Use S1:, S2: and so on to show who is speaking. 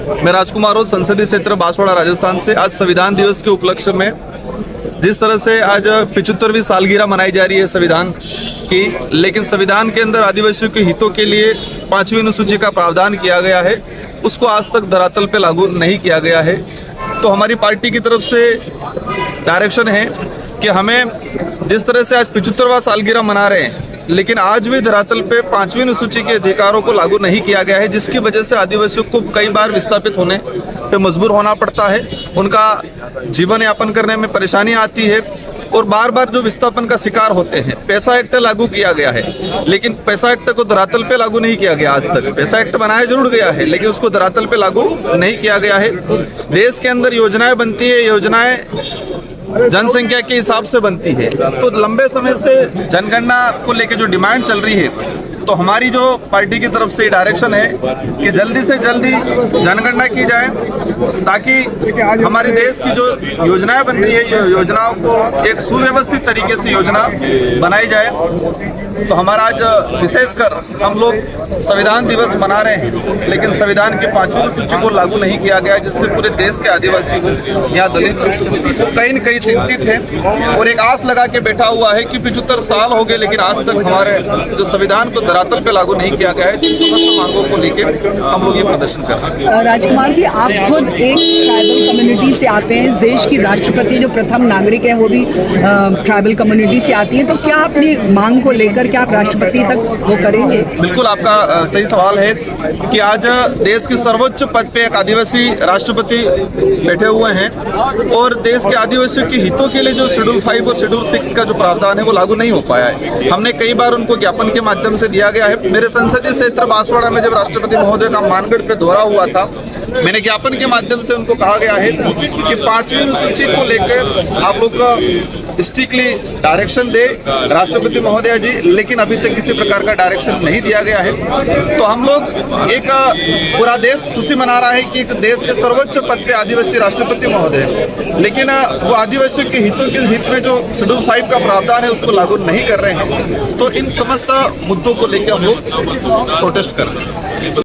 S1: मैं राजकुमार और संसदीय क्षेत्र बांसवाड़ा राजस्थान से। आज संविधान दिवस के उपलक्ष्य में जिस तरह से आज 75वीं सालगिरह मनाई जा रही है संविधान की, लेकिन संविधान के अंदर आदिवासियों के हितों के लिए 5वीं अनुसूची का प्रावधान किया गया है, उसको आज तक धरातल पे लागू नहीं किया गया है। तो हमारी पार्टी की तरफ से डायरेक्शन है कि हमें जिस तरह से आज 75वां सालगिरह मना रहे हैं, लेकिन आज भी धरातल पे 5वीं अनुसूची के अधिकारों को लागू नहीं किया गया है, जिसकी वजह से आदिवासियों को कई बार विस्थापित होने पे मजबूर होना पड़ता है, उनका जीवन यापन करने में परेशानी आती है और बार बार जो विस्थापन का शिकार होते हैं। पैसा एक्ट लागू किया गया है, लेकिन पैसा एक्ट को धरातल पे लागू नहीं किया गया। आज तक पैसा एक्ट बनाया जरूर गया है, लेकिन उसको धरातल पे लागू नहीं किया गया है। देश के अंदर योजनाएं बनती है, योजनाएं जनसंख्या के हिसाब से बनती है। तो लंबे समय से जनगणना को लेकर जो डिमांड चल रही है, तो हमारी जो पार्टी की तरफ से डायरेक्शन है कि जल्दी से जल्दी जनगणना की जाए, ताकि हमारे देश की जो योजनाएं बन रही है, योजनाओं को एक सुव्यवस्थित तरीके से योजना बनाई जाए। तो हमारा आज विशेषकर हम लोग संविधान दिवस मना रहे हैं, लेकिन संविधान की 5वीं अनुसूची को लागू नहीं किया गया, जिससे पूरे देश के आदिवासी यहाँ दलित वो कहीं न कहीं चिंतित है और एक आस लगा के बैठा हुआ है कि 75 साल हो गए, लेकिन आज तक हमारे जो संविधान को धरातल पे लागू नहीं किया गया है। जिन समस्त मांगों को लेकर हम लोग ये प्रदर्शन कर रहे हैं।
S2: राजकुमार जी, आप खुद एक ट्राइबल कम्युनिटी से आते हैं, इस देश की राष्ट्रपति जो प्रथम नागरिक है वो भी ट्राइबल कम्युनिटी से आती है, तो क्या अपनी मांग को लेकर क्या आप राष्ट्रपति तक वो करेंगे?
S1: बिल्कुल, आपका सही सवाल है कि आज देश के सर्वोच्च पद पे एक आदिवासी राष्ट्रपति बैठे हुए हैं और देश के आदिवासियों के हितों के लिए जो शेड्यूल 5 और शेड्यूल 6 का जो प्रावधान है वो लागू नहीं हो पाया है। हमने कई बार उनको ज्ञापन के माध्यम से दिया गया है। मेरे संसदीय क्षेत्र बांसवाड़ा में जब राष्ट्रपति महोदय का मानगढ़ पे दौरा हुआ था, मैंने ज्ञापन के माध्यम से उनको कहा गया है कि 5वीं अनुसूची को लेकर आप लोग स्ट्रिक्टली डायरेक्शन दे राष्ट्रपति महोदय जी, लेकिन अभी तक किसी प्रकार का डायरेक्शन नहीं दिया गया है। तो हम लोग एक पूरा देश खुशी मना रहा है कि एक देश के सर्वोच्च पद पे आदिवासी राष्ट्रपति महोदय, लेकिन वो आदिवासियों के हितों के हित में जो शेड्यूल 5 का प्रावधान है उसको लागू नहीं कर रहे हैं। तो इन समस्त मुद्दों को लेकर हम लोग प्रोटेस्ट कर रहे हैं।